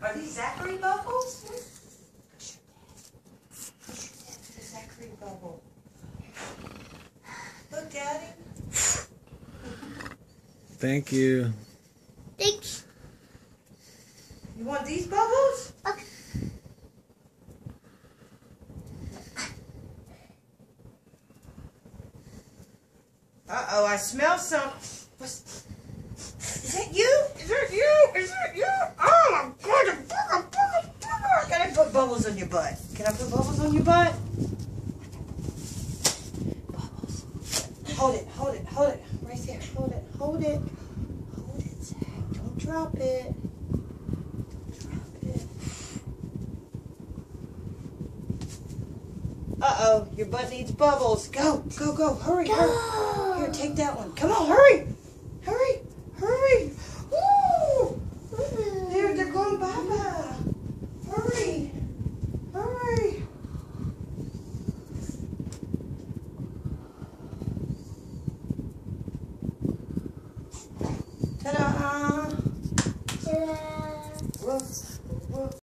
Are these Zachary bubbles? The Zachary bubble. Look, Daddy. Thank you. Thanks. You want these bubbles? Okay. Uh-oh, I smell some. Is that you? Is that you? Is that you? Oh, my God. Can I put bubbles on your butt? Can I put bubbles on your butt? Bubbles. Hold it. Right there. Hold it. Hold it, Zach. Don't drop it. Uh-oh, your butt needs bubbles. Go. Hurry. Here, take that one. Come on, hurry. Woo! They're going bye-bye. Hurry. Ta-da. Ta-da. Woof.